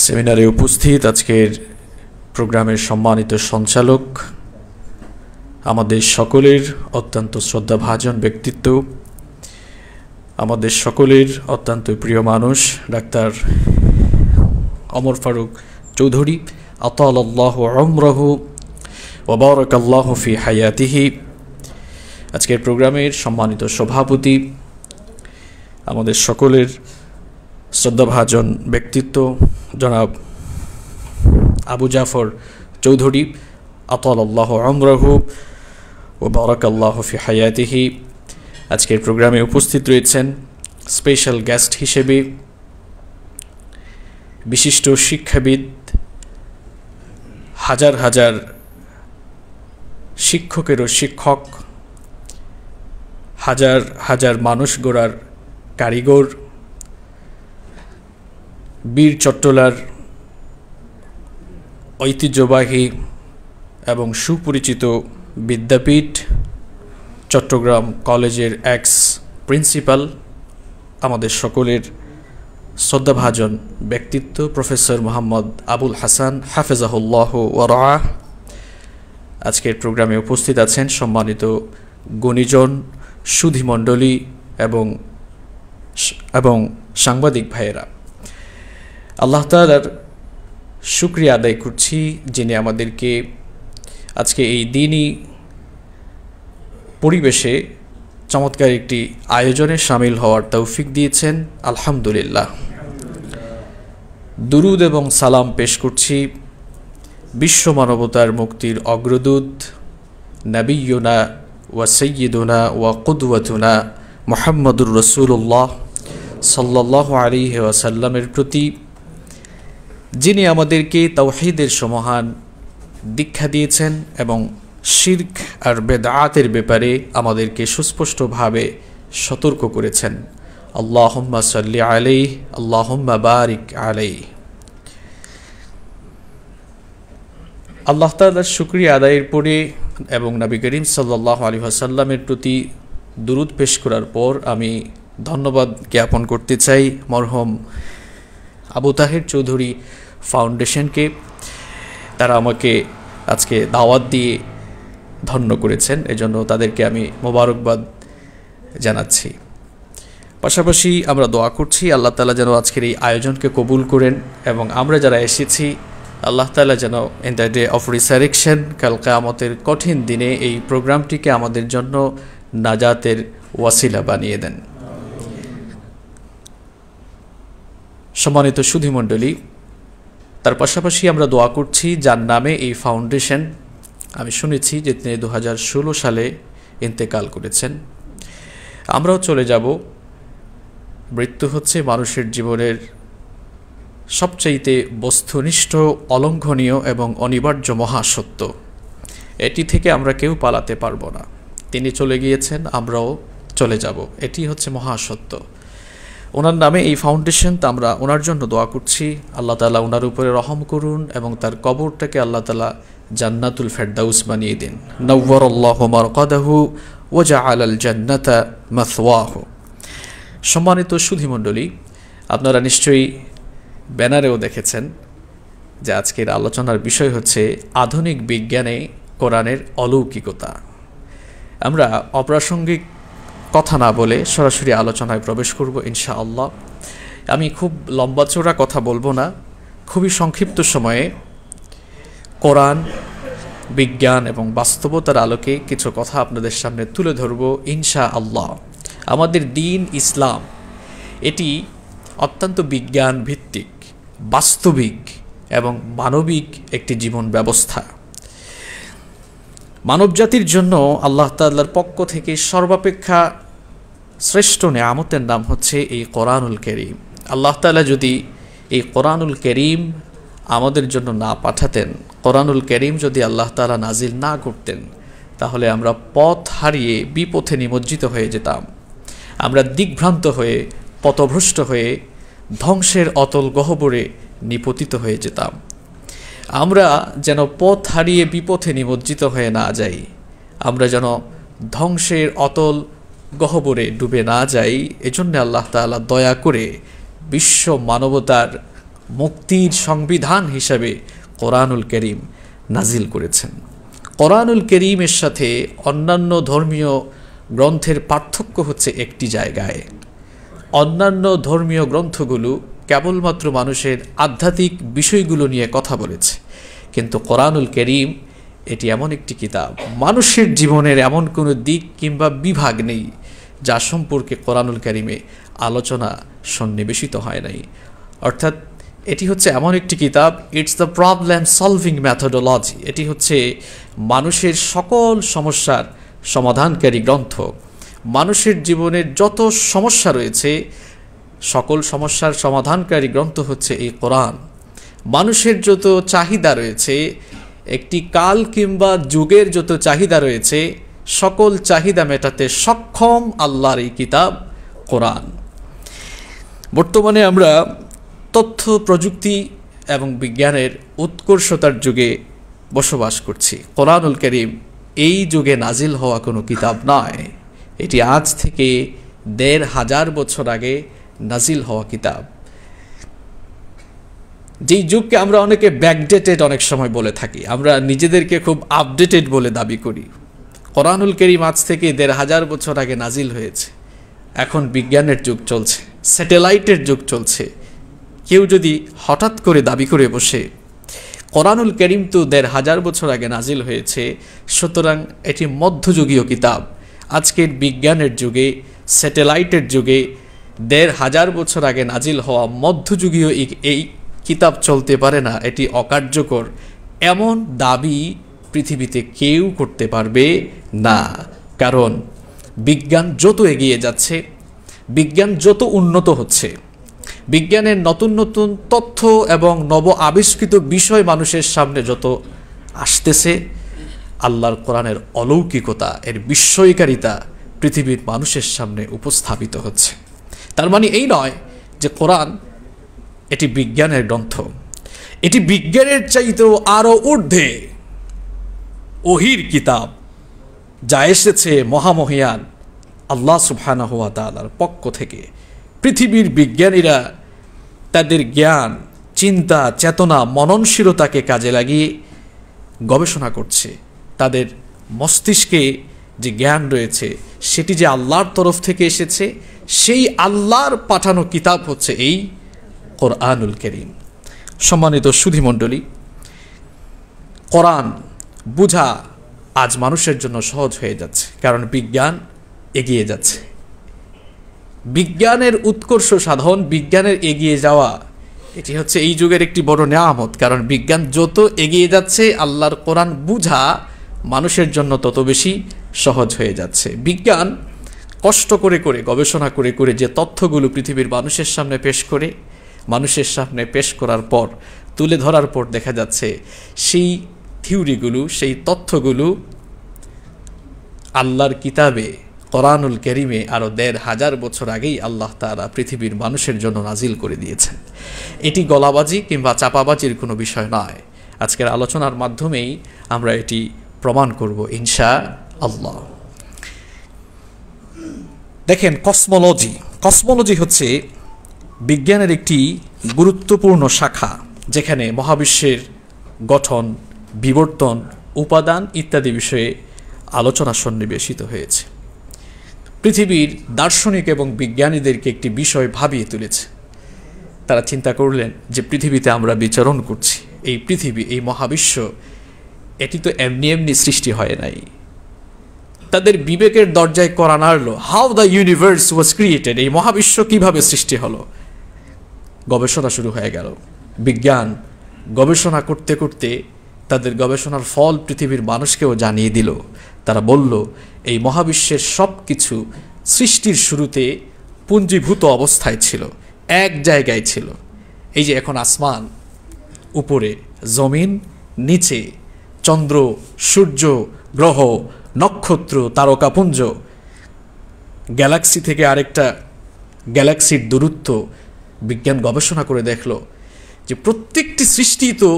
সেমিনারে উপস্থিত আজকের প্রোগ্রামের সম্মানিত সঞ্চালক, আমাদের সকলের অত্যন্ত শ্রদ্ধাভাজন ব্যক্তিত্ব, আমাদের সকলের অত্যন্ত প্রিয় মানুষ ডাক্তার ওমর ফারুক চৌধুরী, আতালাল্লাহু উমরাহু ওয়া বারাকাল্লাহু ফি হায়াতিহি। আজকের প্রোগ্রামের সম্মানিত সভাপতি, আমাদের সকলের শ্রদ্ধাভাজন ব্যক্তিত্ব জনাব আবু জাফর চৌধুরী, আতালাল্লাহু উমরাহু ওয়া বারাকাল্লাহু ফি হায়াতিহি। আজকের প্রোগ্রামে উপস্থিত রয়েছেন স্পেশাল গেস্ট হিসেবে বিশিষ্ট শিক্ষাবিদ, হাজার হাজার শিক্ষকেরও শিক্ষক, হাজার হাজার মানুষ গড়ার কারিগর, বীর চট্টলার ঐতিহ্যবাহী এবং সুপরিচিত বিদ্যাপীঠ চট্টগ্রাম কলেজের এক্স প্রিন্সিপাল, আমাদের সকলের শ্রদ্ধাভাজন ব্যক্তিত্ব প্রফেসর মোহাম্মদ আবুল হাসান হাফেজাহুল্লাহ ওয়া রাআহ। আজকের প্রোগ্রামে উপস্থিত আছেন সম্মানিত গুণীজন, সুধীমণ্ডলী এবং সাংবাদিক ভাইয়েরা। আল্লাহ তাআলার শুকরিয়া আদায় করছি যিনি আমাদেরকে আজকে এই দিনই পরিবেশে চমৎকার একটি আয়োজনে শামিল হওয়ার তৌফিক দিয়েছেন। আলহামদুলিল্লাহ। দুরুদ এবং সালাম পেশ করছি বিশ্ব মানবতার মুক্তির অগ্রদূত নবিয়ুনা ওয়া সাইয়্যিদুনা ওয়া কুদওয়াতুনা মুহাম্মদুর রাসূলুল্লাহ সাল্লাল্লাহু আলাইহি ওয়াসাল্লামের প্রতি, যিনি আমাদেরকে তাওহীদের সমহান দীক্ষা দিয়েছেন এবং শিরক আর বেদআতের ব্যাপারে আমাদেরকে সুস্পষ্টভাবে সতর্ক করেছেন। আল্লাহুম্মা সাল্লি আলাইহি, আল্লাহুম্মা বারিক আলাইহি। আল্লাহ তাআলার শুকরিয়া আদায়ের পরে এবং নবী করিম সাল্লাল্লাহু আলাইহি ওয়াসাল্লামের প্রতি দুরূদ পেশ করার পর আমি ধন্যবাদ জ্ঞাপন করতে চাই মরহুম আবু তাহের চৌধুরী ফাউন্ডেশনকে। তারা আমাকে আজকে দাওয়াত দিয়ে ধন্য করেছেন, এজন্য তাদেরকে আমি মোবারকবাদ জানাচ্ছি। পাশাপাশি আমরা দোয়া করছি আল্লাহ তাআলা যেন আজকের এই আয়োজনকে কবুল করেন এবং আমরা যারা এসেছি আল্লাহ তাআলা যেন in the day of resurrection, কাল কিয়ামতের কঠিন দিনে এই প্রোগ্রামটিকে আমাদের জন্য নাজাতের ওয়াসিলা বানিয়ে দেন। সম্মানিত সুধীমণ্ডলী, তার পাশাপাশি আমরা দোয়া করছি যার নামে এই ফাউন্ডেশন, আমি শুনেছি যে তিনি 2016 সালে ইন্তেকাল করেছেন। আমরাও চলে যাব। মৃত্যু হচ্ছে মানুষের জীবনের সবচাইতে বস্তুনিষ্ঠ, অলঙ্ঘনীয় এবং অনিবার্য মহাসত্য। এটি থেকে আমরা কেউ পালাতে পারবো না। তিনি চলে গিয়েছেন, আমরাও চলে যাব, এটি হচ্ছে মহাসত্য। ওনার নামে এই ফাউন্ডেশন, তা আমরা ওনার জন্য দোয়া করছি। আল্লাহ তাআলা ওনার উপরে রহম করুন এবং তার কবরটাকে আল্লাহ তাআলা জান্নাতুল ফেরদাউস বানিয়ে দিন। নওয়ারাল্লাহু মারকাদাহু ওয়া জাআলাল জান্নাতা মাসওয়াহু। সম্মানিত সুধীমণ্ডলী, আপনারা নিশ্চয়ই ব্যানারেও দেখেছেন যে আজকের আলোচনার বিষয় হচ্ছে আধুনিক বিজ্ঞানে কোরআনের অলৌকিকতা। আমরা অপ্রাসঙ্গিক কথা না বলে সরাসরি আলোচনায় প্রবেশ করব ইনশাআল্লাহ। আমি খুব লম্বা চওড়া কথা বলবো না, খুবই সংক্ষিপ্ত সময়ে কোরআন, বিজ্ঞান এবং বাস্তবতার আলোকে কিছু কথা আপনাদের সামনে তুলে ধরব ইনশাআল্লাহ। আমাদের দ্বীন ইসলাম এটি অত্যন্ত বিজ্ঞান ভিত্তিক, বাস্তবিক এবং মানবিক একটি জীবন ব্যবস্থা। মানবজাতির জন্য আল্লাহ তাআলার পক্ষ থেকে সর্বাপেক্ষা শ্রেষ্ঠ নেয়ামতের নাম হচ্ছে এই কোরআনুল কারীম। আল্লাহ তাআলা যদি এই কোরআনুল কারীম আমাদের জন্য না পাঠাতেন, কোরআনুল কারীম যদি আল্লাহ তাআলা নাজিল না করতেন, তাহলে আমরা পথ হারিয়ে বিপথে নিমজ্জিত হয়ে যেতাম। আমরা দিগ্ভ্রান্ত হয়ে, পথভ্রষ্ট হয়ে ধ্বংসের অতল গহ্বরে নিপতিত হয়ে যেতাম। আমরা যেন পথ হারিয়ে বিপথে নিমজ্জিত হয়ে না যাই, আমরা যেন ধ্বংসের অতল গহ্বরে ডুবে না যাই, এজন্য আল্লাহ তাআলা দয়া করে বিশ্ব মানবতার মুক্তির সংবিধান হিসাবে কোরআনুল কারীম নাজিল করেছেন। কোরআনুল কারীমের সাথে অন্যান্য ধর্মীয় গ্রন্থের পার্থক্য হচ্ছে একটি জায়গায়, অন্যান্য ধর্মীয় গ্রন্থগুলো কেবলমাত্র মানুষের আধ্যাত্মিক বিষয়গুলো নিয়ে কথা বলেছে, কিন্তু কোরআনুল কারীম এটি এমন একটি কিতাব, মানুষের জীবনের এমন কোনো দিক কিংবা বিভাগ নেই যা সম্পর্কে কোরআনুল কারীমে আলোচনা সন্নিবেশিত হয় নাই। অর্থাৎ এটি হচ্ছে এমন একটি কিতাব, it's the problem solving methodology. এটি হচ্ছে মানুষের সকল সমস্যার সমাধানকারী গ্রন্থ। মানুষের জীবনের যত সমস্যা রয়েছে সকল সমস্যার সমাধানকারী গ্রন্থ হচ্ছে এই কোরআন। মানুষের যত চাহিদা রয়েছে, একটি কাল কিংবা যুগের যত চাহিদা রয়েছে, সকল চাহিদা মেটাতে সক্ষম আল্লাহর এই কিতাব কোরআন। বর্তমানে আমরা তথ্য প্রযুক্তি এবং বিজ্ঞানের উৎকর্ষতার যুগে বসবাস করছি। কোরআনুল কারীম এই যুগে নাজিল হওয়া কোনো কিতাব নয়, এটি আজ থেকে ১৫০০ বছর আগে নাজিল হওয়া কিতাব। যেই যুগকে আমরা অনেকে ব্যাকডেটেড অনেক সময় বলে থাকি, আমরা নিজেদেরকে খুব আপডেটেড বলে দাবি করি। কোরআনুল কারীম আজ থেকে ১৫০০ বছর আগে নাজিল হয়েছে। এখন বিজ্ঞানের যুগ চলছে, স্যাটেলাইটের যুগ চলছে। কেউ যদি হঠাৎ করে দাবি করে বসে কোরআনুল কারীম তো ১৫০০ বছর আগে নাজিল হয়েছে, সুতরাং এটি মধ্যযুগীয় কিতাব, আজকের বিজ্ঞানের যুগে স্যাটেলাইটের যুগে ১৫০০ বছর আগে নাজিল হওয়া মধ্যযুগীয় এই কিতাব চলতে পারে না, এটি অকার্যকর, এমন দাবি পৃথিবীতে কেউ করতে পারবে না। কারণ বিজ্ঞান যত এগিয়ে যাচ্ছে, বিজ্ঞান যত উন্নত হচ্ছে, বিজ্ঞানের নতুন নতুন তথ্য এবং নব আবিষ্কৃত বিষয় মানুষের সামনে যত আসতেছে, আল্লাহর কোরআনের অলৌকিকতা, এর বিস্ময়কারিতা পৃথিবীর মানুষের সামনে উপস্থাপিত হচ্ছে। তার মানে এই নয় যে কোরআন এটি বিজ্ঞানের গ্রন্থ, এটি বিজ্ঞানের চাইতেও আরও ঊর্ধ্বে ওহির কিতাব, যা এসেছে মহামহিয়ান আল্লাহ সুবহানাহু ওয়া তাআলার পক্ষ থেকে। পৃথিবীর বিজ্ঞানীরা তাদের জ্ঞান, চিন্তা, চেতনা, মননশীলতাকে কাজে লাগিয়ে গবেষণা করছে। তাদের মস্তিষ্কে যে জ্ঞান রয়েছে সেটি যে আল্লাহর তরফ থেকে এসেছে, সেই আল্লাহর পাঠানো কিতাব হচ্ছে এই কোরআনুল কারীম। সম্মানিত সুধীমণ্ডলী, কোরআন বুঝা আজ মানুষের জন্য সহজ হয়ে যাচ্ছে, কারণ বিজ্ঞান এগিয়ে যাচ্ছে। বিজ্ঞানের উৎকর্ষ সাধন, বিজ্ঞানের এগিয়ে যাওয়া, এটি হচ্ছে এই যুগের একটি বড় নেয়ামত। কারণ বিজ্ঞান যত এগিয়ে যাচ্ছে, আল্লাহর কোরআন বুঝা মানুষের জন্য তত বেশি সহজ হয়ে যাচ্ছে। বিজ্ঞান কষ্ট করে করে, গবেষণা করে করে যে তথ্যগুলো পৃথিবীর মানুষের সামনে পেশ করে, মানুষের সামনে পেশ করার পর, তুলে ধরার পর দেখা যাচ্ছে সেই থিওরিগুলো, সেই তথ্যগুলো আল্লাহর কিতাবে কোরআনুল কারীমে আরও ১৫০০ বছর আগেই আল্লাহ তাআলা পৃথিবীর মানুষের জন্য নাজিল করে দিয়েছেন। এটি গলাবাজি কিংবা চাপাবাজির কোনো বিষয় নয়। আজকের আলোচনার মাধ্যমেই আমরা এটি প্রমাণ করব ইনশাআল্লাহ। দেখেন, কসমোলজি হচ্ছে বিজ্ঞানের একটি গুরুত্বপূর্ণ শাখা, যেখানে মহাবিশ্বের গঠন, বিবর্তন, উপাদান ইত্যাদি বিষয়ে আলোচনা সন্নিবেশিত হয়েছে। পৃথিবীর দার্শনিক এবং বিজ্ঞানীদেরকে একটি বিষয় ভাবিয়ে তুলেছে। তারা চিন্তা করলেন যে পৃথিবীতে আমরা বিচরণ করছি, এই পৃথিবী, এই মহাবিশ্ব, এটি তো এমনি এমনি সৃষ্টি হয় নাই। তাদের বিবেকের দরজায় কড়া নাড়ল, how the universe was created, এই মহাবিশ্ব কিভাবে সৃষ্টি হলো। গবেষণা শুরু হয়ে গেল। বিজ্ঞান গবেষণা করতে করতে তাদের গবেষণার ফল পৃথিবীর মানুষকেও জানিয়ে দিল। তারা বলল, এই মহাবিশ্বের সব কিছু সৃষ্টির শুরুতে পুঞ্জীভূত অবস্থায় ছিল, এক জায়গায় ছিল। এই যে এখন আসমান, উপরে জমিন, নিচে চন্দ্র, সূর্য, গ্রহ, নক্ষত্র, তারকাপুঞ্জ, গ্যালাক্সি থেকে আরেকটা গ্যালাক্সির দূরত্ব, বিজ্ঞান গবেষণা করে দেখল যে প্রত্যেকটি সৃষ্টি তো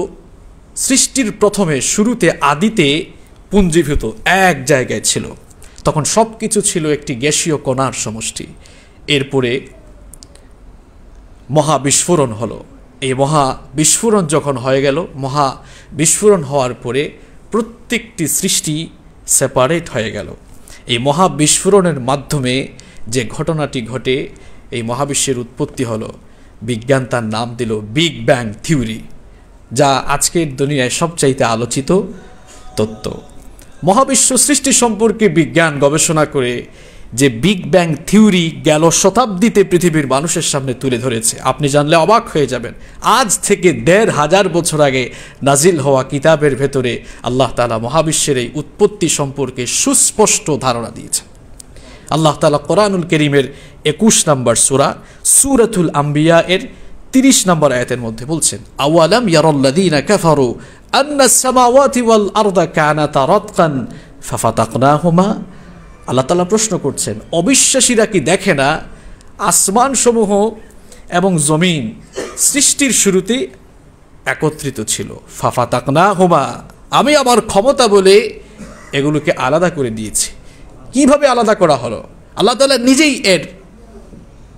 সৃষ্টির প্রথমে, শুরুতে, আদিতে পুঞ্জীভূত এক জায়গায় ছিল। তখন সব কিছু ছিল একটি গ্যাসীয় কণার সমষ্টি। এরপরে মহাবিস্ফোরণ হলো, এই মহা বিস্ফোরণ যখন হয়ে গেল, মহা বিস্ফোরণ হওয়ার পরে প্রত্যেকটি সৃষ্টি সেপারেট হয়ে গেল। এই মহা বিস্ফোরণের মাধ্যমে যে ঘটনাটি ঘটে, এই মহাবিশ্বের উৎপত্তি হলো। বিজ্ঞান তার নাম দিল বিগ ব্যাং থিওরি, যা আজকের দুনিয়ায় সবচাইতে আলোচিত তত্ত্ব। মহাবিশ্ব সৃষ্টি সম্পর্কে বিজ্ঞান গবেষণা করে যে বিগ ব্যাং থিওরি গেল শতাব্দীতে পৃথিবীর মানুষের সামনে তুলে ধরেছে, আপনি জানলে অবাক হয়ে যাবেন। আজ থেকে ১৫০০ বছর আগে নাজিল হওয়া কিতাবের ভেতরে আল্লাহ তাআলা মহাবিশ্বের এই উৎপত্তি সম্পর্কে সুস্পষ্ট ধারণা দিয়েছেন। আল্লাহ তাআলা কোরআনুল কারীমের ২১ নম্বর সূরা সূরাতুল আম্বিয়া এর ৩০ নম্বর আয়াতের মধ্যে বলছেন, আওয়ালাম ইয়ারাল্লাযীনা কাফারু আন্নাস সামাওয়াতি ওয়াল আরদা কানাতা রাতকান ফাফাতাকনাহুমা। আল্লাহ তাআলা প্রশ্ন করছেন, অবিশ্বাসীরা কি দেখে না আসমান সমূহ এবং জমিন সৃষ্টির শুরুতে একত্রিত ছিল। ফাফাতাকনাহুমা, আমি আমার ক্ষমতা বলে এগুলোকে আলাদা করে দিয়েছি। কিভাবে আলাদা করা হলো, আল্লাহ তাআলা নিজেই এর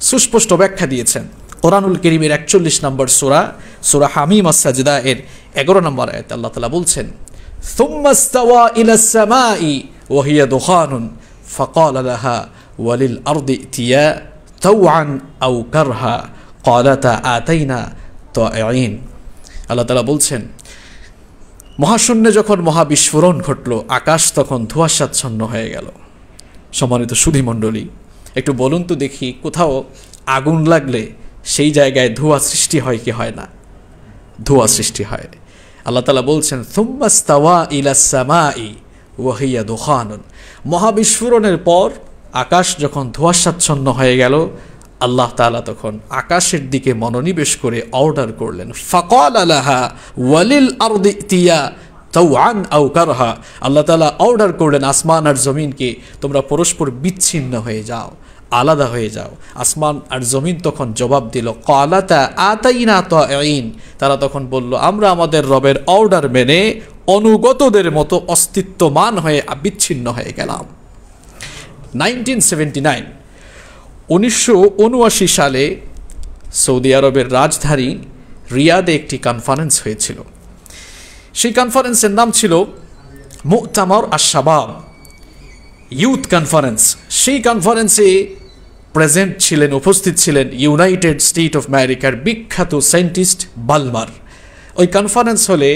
সুস্পষ্ট ব্যাখ্যা দিয়েছেন। কোরআনুল কারীমের ৪১ নম্বর সূরা হামিম আস-সাজদা এর ১১ নম্বর আয়াতে আল্লাহ তাআলা বলছেন, সুম্মা ইসতাওয়া ইলাস সামাই ওয়া হিয়া দুখানুন ফাকালা লাহা ওয়ালিল আরদি ইতিয়া তাওআন আও কারহা ক্বালাতা আতাইনা তাইঈন। আল্লাহ তাআলা বলছেন, মহাশূন্যে যখন মহাবিস্ফোরণ ঘটল, আকাশ তখন ধোঁয়াচ্ছন্ন হয়ে গেল। সম্মানিত সুধীমণ্ডলী, একটু বলুন তো দেখি, কোথাও আগুন লাগলে সেই জায়গায় ধোঁয়া সৃষ্টি হয় কি হয় না? ধোঁয়া সৃষ্টি হয়। আল্লাহ তাআলা বলছেন, সুম্মা ইসতাওয়া ইলাস সামাই ওয়া হিয়া দুখানুন। মহাবিস্ফোরণের পর আকাশ যখন ধোঁয়াচ্ছন্ন হয়ে গেল, আল্লাহ তাআলা তখন আকাশের দিকে মনোনিবেশ করে অর্ডার করলেন, ফাকালা লাহা ওয়ালিল আরদি ইতিয়া তাওআন আও কারহা। আল্লাহ তাআলা অর্ডার করলেন আসমান আর জমিনকে, তোমরা পরস্পর বিচ্ছিন্ন হয়ে যাও, আলাদা হয়ে যাও। আসমান আর জমিন তখন জবাব দিল, ক্বালাতা আতাইনা তাইঈন। তারা তখন বলল, আমরা আমাদের রবের অর্ডার মেনে অনুগতদের মতো অস্তিত্বমান হয়ে বিচ্ছিন্ন হয়ে গেলাম। 1979 সালে সৌদি আরবের রাজধানী রিয়াদে একটি কনফারেন্স হয়েছিল। সেই কনফারেন্সের নাম ছিল মু'তামার আশ-শাবাব, ইউথ কনফারেন্স। সেই কনফারেন্সে প্রেজেন্ট ছিলেন, উপস্থিত ছিলেন ইউনাইটেড স্টেট অফ আমেরিকার বিখ্যাত সায়েন্টিস্ট বালমার। ওই কনফারেন্স হলে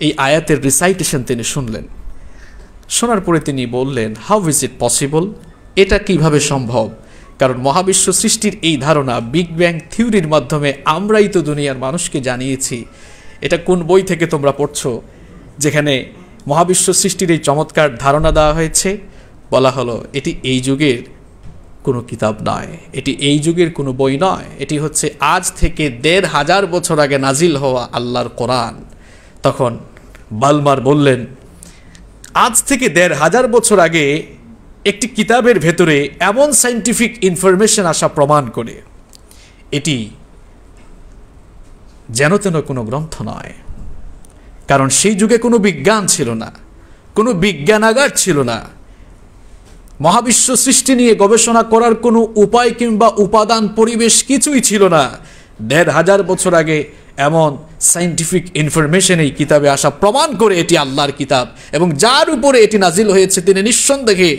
এই আয়াতের রিসাইটেশন তিনি শুনলেন। শোনার পরে তিনি বললেন, হাউ ইজ ইট পসিবল, এটা কিভাবে সম্ভব? কারণ মহাবিশ্ব সৃষ্টির এই ধারণা বিগ ব্যাং থিওরির মাধ্যমে আমরাই তো দুনিয়ার মানুষকে জানিয়েছি। এটা কোন বই থেকে তোমরা পড়ছো যেখানে মহাবিশ্ব সৃষ্টির এই চমৎকার ধারণা দেওয়া হয়েছে? বলা হলো, এটি এই যুগের কোনো কিতাব নয়, এটি এই যুগের কোনো বই নয়, এটি হচ্ছে আজ থেকে ১৫০০ বছর আগে নাজিল হওয়া আল্লাহর কোরআন। তখন বালমার বললেন, আজ থেকে ১৫০০ বছর আগে একটি কিতাবের ভেতরে এমন সায়েন্টিফিক ইনফরমেশন আসা প্রমাণ করে এটি যেন তেন কোনো গ্রন্থ নয়। কারণ সেই যুগে কোনো বিজ্ঞান ছিল না, কোনো বিজ্ঞানাগার ছিল না, মহাবিশ্ব সৃষ্টি নিয়ে গবেষণা করার কোনো উপায় কিংবা উপাদান পরিবেশ কিছুই ছিল না। ১৫০০ বছর আগে এমন সায়েন্টিফিক ইনফরমেশন এই কিতাবে আসা প্রমাণ করে এটি আল্লাহর কিতাব, এবং যার উপরে এটি নাজিল হয়েছে তিনি নিঃসন্দেহে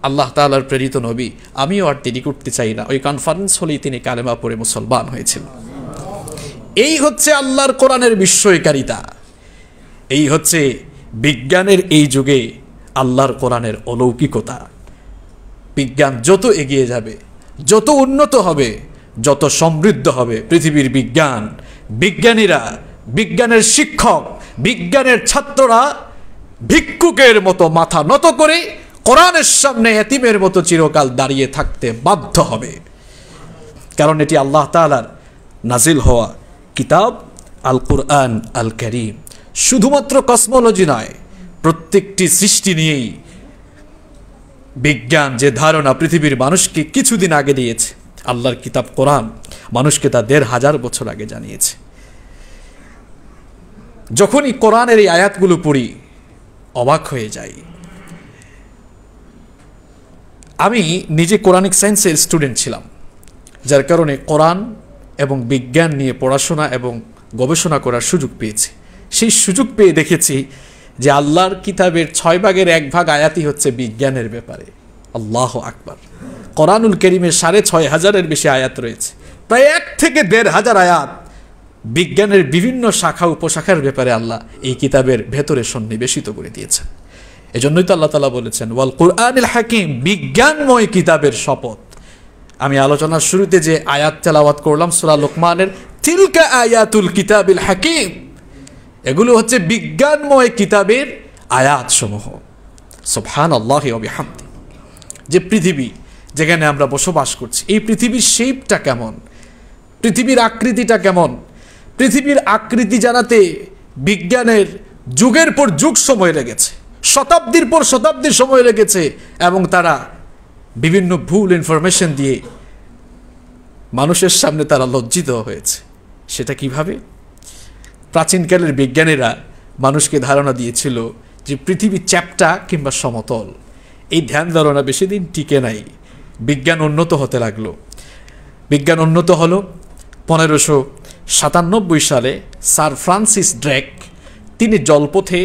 আল্লাহ তাআলার প্রেরিত নবী। আমিও আর দেরি করতে চাই না, ওই কনফারেন্স হলেই তিনি কালেমা পড়ে মুসলমান হয়েছিল। এই হচ্ছে আল্লাহর কোরআনের বিস্ময়কারিতা, এই হচ্ছে বিজ্ঞানের এই যুগে আল্লাহর কোরআনের অলৌকিকতা। বিজ্ঞান যত এগিয়ে যাবে, যত উন্নত হবে, যত সমৃদ্ধ হবে পৃথিবীর বিজ্ঞান, বিজ্ঞানীরা, বিজ্ঞানের শিক্ষক, বিজ্ঞানের ছাত্ররা ভিক্ষুকের মতো মাথা নত করে কোরআনের সামনে এতিমের মতো চিরকাল দাঁড়িয়ে থাকতে বাধ্য হবে। কারণ এটি আল্লাহ তাআলার নাজিল হওয়া কিতাব আল কুরআন আল কারীম। শুধুমাত্র কসমোলজি নয়, প্রত্যেকটি সৃষ্টি নিয়েই বিজ্ঞান যে ধারণা পৃথিবীর মানুষকে কিছুদিন আগে দিয়েছে, আল্লাহর কিতাব কোরআন মানুষকে তা ১৫০০ বছর আগে জানিয়েছে। যখনই কোরআনের এই আয়াতগুলো পড়ি অবাক হয়ে যাই। আমি নিজে কোরআনিক সায়েন্সের স্টুডেন্ট ছিলাম, যার কারণে কোরআন এবং বিজ্ঞান নিয়ে পড়াশোনা এবং গবেষণা করার সুযোগ পেয়েছি। সেই সুযোগ পেয়ে দেখেছি যে আল্লাহর কিতাবের 6/1 আয়াতই হচ্ছে বিজ্ঞানের ব্যাপারে। আল্লাহু আকবার। কোরআনুল কারীমে 6,500-এর বেশি আয়াত রয়েছে, প্রায় 1 থেকে 1,500 আয়াত বিজ্ঞানের বিভিন্ন শাখা উপশাখার ব্যাপারে আল্লাহ এই কিতাবের ভেতরে সন্নিবেশিত করে দিয়েছেন। এজন্যই তো আল্লাহ তাআলা বলেছেন ওয়াল কুরআনিল হাকিম, বিজ্ঞানময় কিতাবের শপথ। আমি আলোচনার শুরুতে যে আয়াত তেলাওয়াত করলাম সূরা লোকমানের, তিলকা আয়াতুল কিতাবিল হাকিম, এগুলো হচ্ছে বিজ্ঞানময় কিতাবের আয়াতসমূহ। সুবহানাল্লাহি ওয়া বিহামদি। যে পৃথিবী যেখানে আমরা বসবাস করছি, এই পৃথিবীর শেপটা কেমন, পৃথিবীর আকৃতিটা কেমন, পৃথিবীর আকৃতি জানাতে বিজ্ঞানের যুগের পর যুগ সময় লেগেছে, শতাব্দীর পর শতাব্দী সময় লেগেছে, এবং তারা বিভিন্ন ভুল ইনফরমেশন দিয়ে মানুষের সামনে তারা লজ্জিত হয়েছে। সেটা কিভাবে? প্রাচীনকালের বিজ্ঞানীরা মানুষকে ধারণা দিয়েছিল যে পৃথিবী চ্যাপ্টা কিংবা সমতল। এই ধ্যান ধারণা বেশি দিন টিকে নাই। বিজ্ঞান উন্নত হতে লাগলো। বিজ্ঞান উন্নত হলো 1597 সালে স্যার ফ্রান্সিস ড্রেক, তিনি জলপথে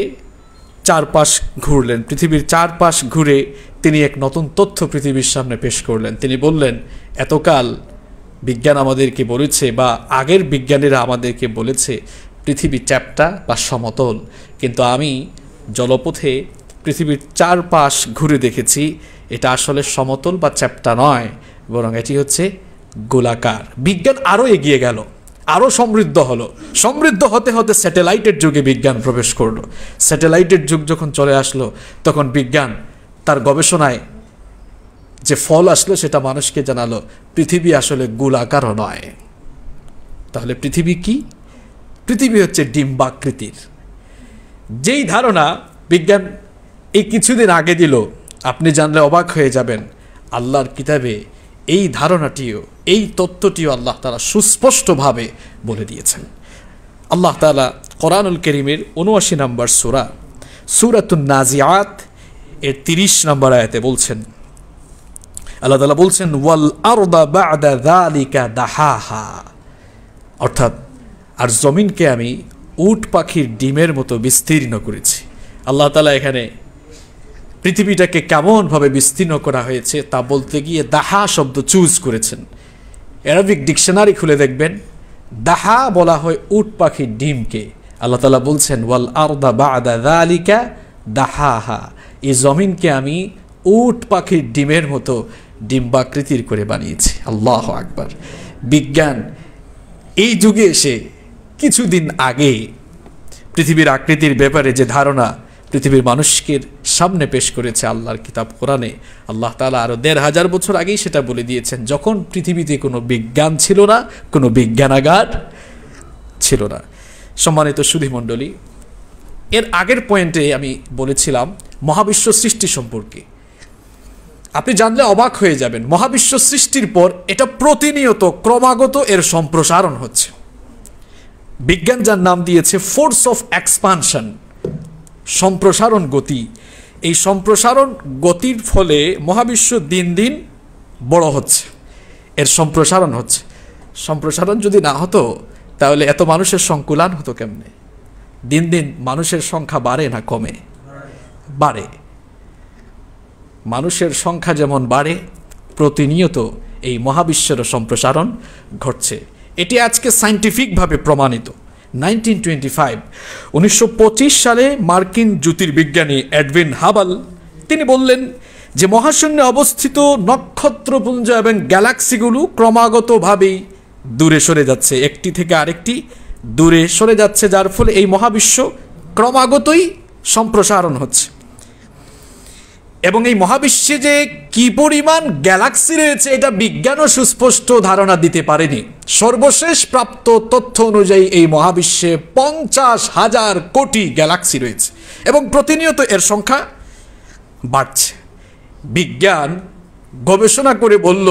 চারপাশ ঘুরলেন, পৃথিবীর চারপাশ ঘুরে তিনি এক নতুন তথ্য পৃথিবীর সামনে পেশ করলেন। তিনি বললেন, এতকাল বিজ্ঞান আমাদেরকে বলেছে বা আগের বিজ্ঞানীরা আমাদেরকে বলেছে পৃথিবী চ্যাপ্টা বা সমতল, কিন্তু আমি জলপথে পৃথিবীর চারপাশ ঘুরে দেখেছি এটা আসলে সমতল বা চ্যাপ্টা নয়, বরং এটি হচ্ছে গোলাকার। বিজ্ঞান আরও এগিয়ে গেল, আরও সমৃদ্ধ হলো। সমৃদ্ধ হতে হতে স্যাটেলাইটের যুগে বিজ্ঞান প্রবেশ করলো। স্যাটেলাইটের যুগ যখন চলে আসলো, তখন বিজ্ঞান তার গবেষণায় যে ফল আসলো সেটা মানুষকে জানালো পৃথিবী আসলে গোলাকারও নয়। তাহলে পৃথিবী কি? পৃথিবী হচ্ছে ডিম্বাকৃতির। যেই ধারণা বিজ্ঞান এই কিছুদিন আগে দিল, আপনি জানলে অবাক হয়ে যাবেন, আল্লাহর কিতাবে এই ধারণাটিও, এই তত্ত্বটিও আল্লাহ তাআলা সুস্পষ্টভাবে বলে দিয়েছেন। আল্লাহ তাআলা কোরআনুল কারীমের 79 নম্বর সূরা, সূরাতুন নাজিআত এর 30 নম্বর আয়াতে বলছেন, আল্লাহ তাআলা বলছেন ওয়াল আরদা বা'দা যালিকা দাহাহা, অর্থাৎ আর জমিনকে আমি উট পাখির ডিমের মতো বিস্তীর্ণ করেছি। আল্লাহ তাআলা এখানে পৃথিবীটাকে কেমনভাবে বিস্তীর্ণ করা হয়েছে তা বলতে গিয়ে দাহা শব্দ চুজ করেছেন। অ্যারাবিক ডিকশনারি খুলে দেখবেন, দাহা বলা হয় উট পাখির ডিমকে। আল্লাহ তাআলা বলছেন ওয়াল আরদা বা'দা যালিকা দাহাহা, এই জমিনকে আমি উট পাখির ডিমের মতো ডিম্বাকৃতির করে বানিয়েছি। আল্লাহু আকবার। বিজ্ঞান এই যুগে এসে কিছুদিন আগে পৃথিবীর আকৃতির ব্যাপারে যে ধারণা পৃথিবীর মানুষকে সামনে পেশ করেছে আল্লাহর কিতাব কোরআনে, আল্লাহ তাআলা আরো 1500 বছর আগেই সেটা বলে দিয়েছেন, যখন পৃথিবীতে কোনো বিজ্ঞান ছিল না, কোনো বিজ্ঞানাগার ছিল না। সম্মানিত সুধীমণ্ডলী, এর আগের পয়েন্টে আমি বলেছিলাম মহাবিশ্ব সৃষ্টি সম্পর্কে। আপনি জানলে অবাক হয়ে যাবেন, মহাবিশ্ব সৃষ্টির পর এটা প্রতিনিয়ত ক্রমাগত এর সম্প্রসারণ হচ্ছে। বিজ্ঞান যার নাম দিয়েছে ফোর্স অফ এক্সপানশন, সম্প্রসারণ গতি। এই সম্প্রসারণ গতির ফলে মহাবিশ্ব দিন দিন বড় হচ্ছে, এর সম্প্রসারণ হচ্ছে। সম্প্রসারণ যদি না হতো তাহলে এত মানুষের সংকুলান হতো কেমনে? দিন দিন মানুষের সংখ্যা বাড়ে না কমে? বাড়ে। মানুষের সংখ্যা যেমন বাড়ে, প্রতিনিয়ত এই মহাবিশ্বের সম্প্রসারণ ঘটছে। এটি আজকে সায়েন্টিফিকভাবে প্রমাণিত। 1925 সালে মার্কিন জ্যোতির্বিজ্ঞানী এডউইন হাবল তিনি বললেন যে মহাশূন্যে অবস্থিত নক্ষত্রপুঞ্জ এবং গ্যালাক্সিগুলো ক্রমাগতভাবেই দূরে সরে যাচ্ছে, একটি থেকে আরেকটি দূরে সরে যাচ্ছে, যার ফলে এই মহাবিশ্ব ক্রমাগতই সম্প্রসারণ হচ্ছে। এবং এই মহাবিশ্বে যে কি পরিমাণ গ্যালাক্সি রয়েছে এটা বিজ্ঞানও সুস্পষ্ট ধারণা দিতে পারেনি। সর্বশেষ প্রাপ্ত তথ্য অনুযায়ী এই মহাবিশ্বে 50,000 কোটি গ্যালাক্সি রয়েছে এবং প্রতিনিয়ত এর সংখ্যা বাড়ছে। বিজ্ঞান গবেষণা করে বলল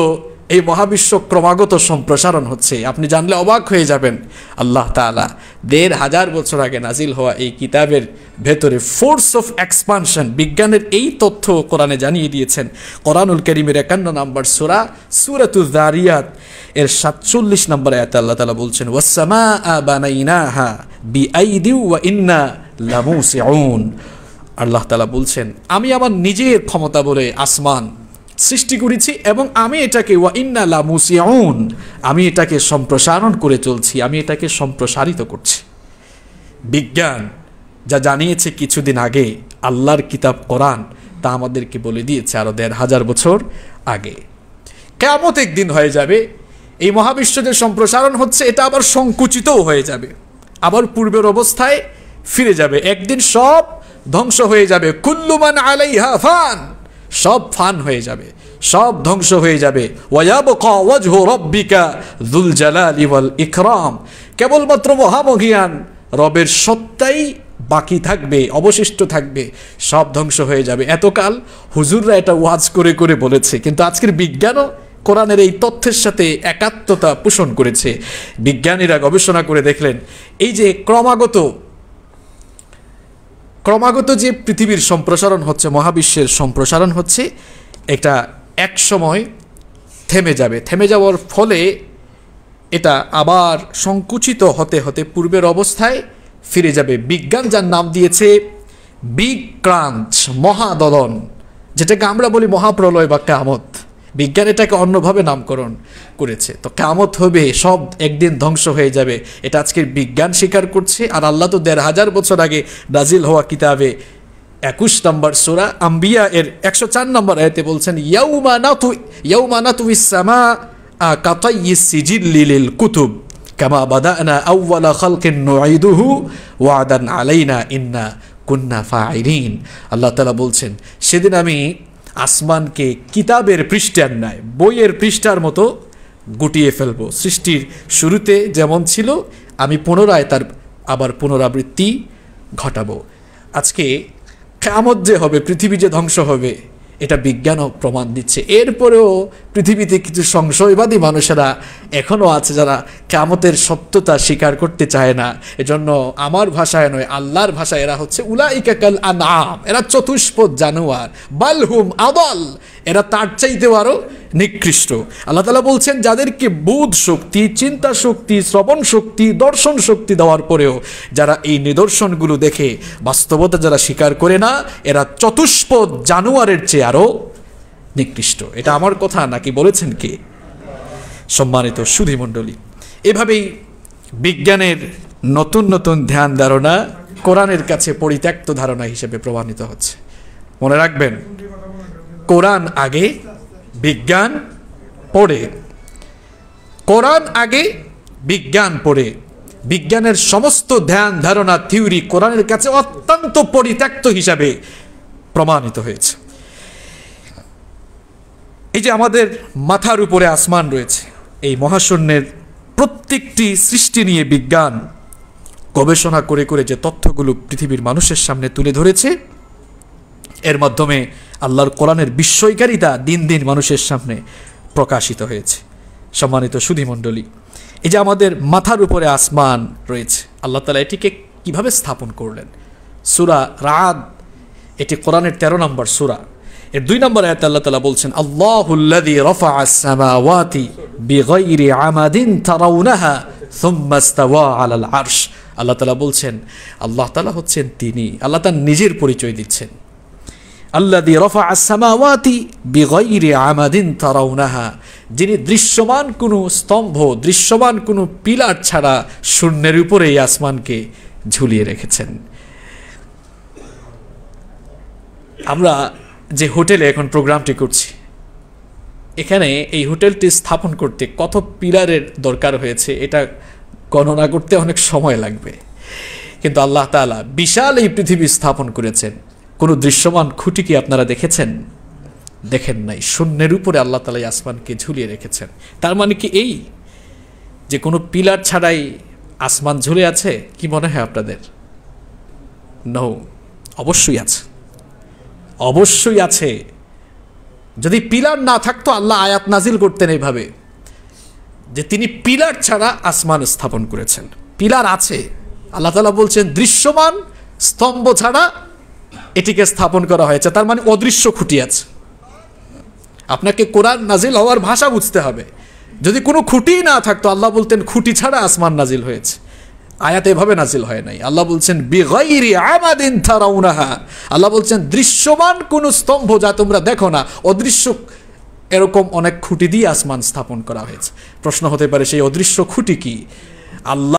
এই মহাবিশ্ব ক্রমাগত সম্প্রসারণ হচ্ছে। আপনি জানলে অবাক হয়ে যাবেন। আল্লাহ তাআলা ১৫০০ বছর আগে নাজিল হওয়া এই কিতাবের ভেতরে ফোর্স অফ এক্সপানশন, বিজ্ঞানের এই তথ্য কোরআনে জানিয়ে দিয়েছেন। কোরআনুল কারীমের ৫১ নম্বর সূরা সূরাতুয যারিয়াত এর ৪৭ নম্বর আয়াতে আল্লাহ তাআলা বলছেন, ওয়াস-সামাআ বানাইনাহা বিআইদিন ওয়া ইন্না লামুসিউন। আল্লাহ তাআলা বলছেন, আমি আমার নিজের ক্ষমতা বলে আসমান সৃষ্টি করেছি এবং আমি এটাকে ওয়া ইন্না লামুসিউন, আমি এটাকে সম্প্রসারণ করে চলছি, আমি এটাকে সম্প্রসারিত করছি। বিজ্ঞান যা জানিয়েছে কিছুদিন আগে, আল্লাহর কিতাব কোরআন তা আমাদেরকে বলে দিয়েছে আরো ১৫০০ বছর আগে। কিয়ামত একদিন হয়ে যাবে, এই মহাবিশ্ব যে সম্প্রসারণ হচ্ছে এটা আবার সংকুচিতও হয়ে যাবে, আবার পূর্বের অবস্থায় ফিরে যাবে। একদিন সব ধ্বংস হয়ে যাবে। কুল্লু মান আলাইহা ফান, সব ফান হয়ে যাবে, সব ধ্বংস হয়ে যাবে। ওয়ায়াবকা ওয়াজহু রাব্বিকা যুল জালালি ওয়াল ইকরাম, কেবলমাত্র মহামহিয়ান রবের সত্তাই বাকি থাকবে, অবশিষ্ট থাকবে, সব ধ্বংস হয়ে যাবে। এতকাল হুজুররা এটা ওয়াজ করে করে বলেছে, কিন্তু আজকের বিজ্ঞানও কোরআনের এই তথ্যের সাথে একাত্মতা পোষণ করেছে। বিজ্ঞানীরা গবেষণা করে দেখলেন, এই যে ক্রমাগত যে পৃথিবীর সম্প্রসারণ হচ্ছে, মহাবিশ্বের সম্প্রসারণ হচ্ছে, এটা এক সময় থেমে যাবে। থেমে যাওয়ার ফলে এটা আবার সংকুচিত হতে হতে পূর্বের অবস্থায় ফিরে যাবে। বিজ্ঞান যার নাম দিয়েছে বিগ ক্রাঞ্চ, মহাদলন, যেটাকে আমরা বলি মহাপ্রলয় বা কিয়ামত, বিজ্ঞান এটাকে অন্যভাবে নামকরণ করেছে। তো কিয়ামত হবে, সব একদিন ধ্বংস হয়ে যাবে, এটা আজকের বিজ্ঞান স্বীকার করছে। আর আল্লাহ তো ১৫০০ বছর আগে নাজিল হওয়া কিতাবে ২১ নম্বর সূরা আম্বিয়া এর ১০৪ নম্বর আয়াতে বলছেন, ইয়াউমা নাতুইস সামাআ কাতাইয়িস সিজিল্লি লিল কুতুব কামা বাদানা আউওয়ালা খালকিন নুঈদুহু ওয়াদান আলাইনা ইন্না কুন্না ফাইলিন। আল্লাহ তাআলা বলছেন, সেদিন আমি আসমানকে কিতাবের পৃষ্ঠার ন্যায়, বইয়ের পৃষ্ঠার মতো গুটিয়ে ফেলবো। সৃষ্টির শুরুতে যেমন ছিল আমি পুনরায় তার আবার পুনরাবৃত্তি ঘটাবো। আজকে কিয়ামত যে হবে, পৃথিবী যে ধ্বংস হবে, এটা বিজ্ঞানও প্রমাণ দিচ্ছে। এরপরেও পৃথিবীতে কিছু সংশয়বাদী মানুষেরা এখনও আছে যারা কিয়ামতের সত্যতা স্বীকার করতে চায় না। এজন্য আমার ভাষায় নয়, আল্লাহর ভাষায় এরা হচ্ছে উলাইকা কাল আনআম, এরা চতুষ্পদ জানোয়ার, বালহুম আদাল, এরা তার চাইতেও আরো নিকৃষ্ট। আল্লাহ তাআলা বলছেন, যাদেরকে বোধ শক্তি, চিন্তা শক্তি, শ্রবণ শক্তি, দর্শন শক্তি দেওয়ার পরেও যারা এই নিদর্শনগুলো দেখে বাস্তবতা যারা স্বীকার করে না, এরা চতুষ্পদ জানোয়ারের চেয়ে আরো নিকৃষ্ট। এটা আমার কথা নাকি বলেছেন কে? সম্মানিত সুধী মণ্ডলী, এভাবেই বিজ্ঞানের নতুন নতুন ধ্যান ধারণা কোরআনের কাছে পরিত্যক্ত ধারণা হিসেবে প্রমাণিত হচ্ছে। মনে রাখবেন, কোরআন আগে, বিজ্ঞান পড়ে। কোরআন আগে, বিজ্ঞান পড়ে। বিজ্ঞানের সমস্ত ধ্যান ধারণা, থিওরি কোরআনের কাছে অত্যন্ত পরিত্যক্ত হিসাবে প্রমাণিত হয়েছে। এই যে আমাদের মাথার উপরে আসমান রয়েছে, এই মহাশূন্যের প্রত্যেকটি সৃষ্টি নিয়ে বিজ্ঞান গবেষণা করে করে যে তথ্যগুলো পৃথিবীর মানুষের সামনে তুলে ধরেছে, এর মাধ্যমে আল্লাহর কোরআনের বিস্ময়কারিতা দিন দিন মানুষের সামনে প্রকাশিত হয়েছে। সম্মানিত সুধী মণ্ডলী, এই যে আমাদের মাথার উপরে আসমান রয়েছে, আল্লাহ তাআলা এটিকে কিভাবে স্থাপন করলেন? সূরা রাদ, এটি কোরআনের ১৩ নম্বর সূরা, এর ২ নম্বর আয়াতে আল্লাহ তাআলা বলছেন, আল্লাহুল্লাযী রাফা'আস সামাওয়াতি বিগাইরি আমাদিন তারাউনাহা সুম্মা ইসতাওয়া আলাল আরশ। আল্লাহ তাআলা বলছেন, আল্লাহ তাআলা হচ্ছেন তিনি, আল্লাহ তার নিজের পরিচয় দিচ্ছেন। আল্লাযী রাফা'আস সামাওয়াতি বিগাইরি আমাদিন তারাউনাহা, যিনি দৃশ্যমান কোনো স্তম্ভ, দৃশ্যমান কোনো পিলার ছাড়া শূন্যের উপরে এই আসমানকে ঝুলিয়ে রেখেছেন। আমরা যে হোটেলে এখন প্রোগ্রামটি করছি, এখানে এই হোটেলটি স্থাপন করতে কত পিলারের দরকার হয়েছে এটা গণনা করতে অনেক সময় লাগবে। কিন্তু আল্লাহ তাআলা বিশাল এই পৃথিবী স্থাপন করেছেন। কোনো দৃশ্যমান খুঁটি কি আপনারা দেখেছেন? দেখেন নাই। শূন্যের উপরে আল্লাহ তাআলা আসমানকে ঝুলিয়ে রেখেছেন। তার মানে কি এই যে কোনো পিলার ছাড়াই আসমান ঝুলে আছে? কি মনে হয় আপনাদের? নো, অবশ্যই আছে, অবশ্যই আছে। যদি পিলার না থাকতো আল্লাহ আয়াত নাজিল করতেন এইভাবে যে তিনি পিলার ছাড়া আসমান স্থাপন করেছেন। পিলার আছে, আল্লাহ তাআলা বলছেন দৃশ্যমান স্তম্ভ ছাড়া এটিকে স্থাপন করা হয়েছে, তার মানে অদৃশ্য খুঁটি আছে। আপনাকে কোরআন নাজিল হওয়ার ভাষা বুঝতে হবে। যদি কোনো খুঁটি না থাকতো আল্লাহ বলতেন খুঁটি ছাড়া আসমান নাজিল হয়েছে। আয়াত এভাবে নাজিল হয় নাই। আল্লাহ বলছেন বিগাইরি আমাদিন তারাউনাহা, আল্লাহ বলছেন দৃশ্যমান কোন স্তম্ভ যা তোমরা দেখো না, অদৃশ্য এরকম অনেক খুঁটি দিয়ে আসমান স্থাপন করা হয়েছে। প্রশ্ন হতে পারে সেই অদৃশ্য খুঁটি কি? আল্লাহ